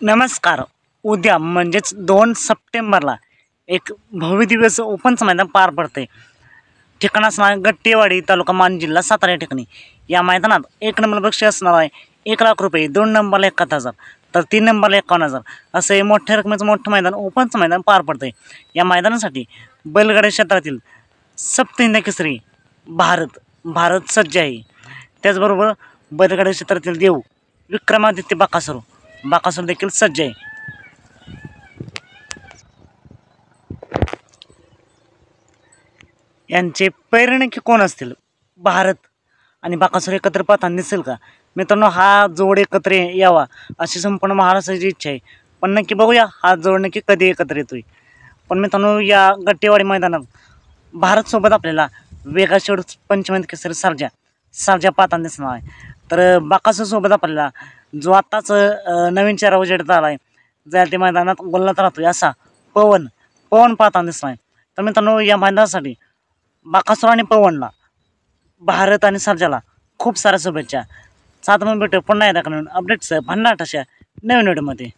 नमस्कार. उद्या म्हणजेच 2 सप्टेंबरला एक भव्य दिवस ओपनचं मैदान पार पडते. ठिकाण असणार गट्टेवाडी, तालुका मान, जिल्हा सातारा या ठिकाणी. या मैदानात 1 नंबर बक्षीस असणार आहे 1,00,000 रुपये, 2 नंबरला 71,000 तर 3 नंबरला 51,000 असं हे मोठ्या रकमेचं मोठं मैदान ओपनचं मैदान पार पडतं. या मैदानासाठी बैलगाडी क्षेत्रातील सप्तहिंद केसरी भारत सज्ज आहे. त्याचबरोबर बैलगाडी क्षेत्रातील देव विक्रमादित्य बाकासूर देखील सज्ज आहे. यांचे पैरे नक्की कोण असतील? भारत आणि बाकासूर एकत्र पाहताना दिसेल का? मित्रांनो, हा जोड एकत्र यावा अशी संपूर्ण महाराष्ट्राची इच्छा आहे. पण नक्की बघूया हा जोड नक्की कधी एकत्र येतोय. पण मित्रांनो, या गट्टेवाडी मैदानात भारतसोबत आपल्याला वेगाशेड पंचमहिंद केसरी सर्जा पाहताना दिसणार आहे. तर बाकासूरसोबत आपल्याला जो आत्ताच नवीन चेहरा उजेडत आला आहे, जायला ते मैदानात बोलत राहतोय असा पवन पाहताना दिसणार आहे. तर मित्रांनो, या मैदानासाठी बाकासूर आणि पवनला, भारत आणि सर्जाला खूप साऱ्या शुभेच्छा. सात भेटू पुन्हा एकदा अपडेट्स भन्नाट अशा नवीन व्हिडिओमध्ये.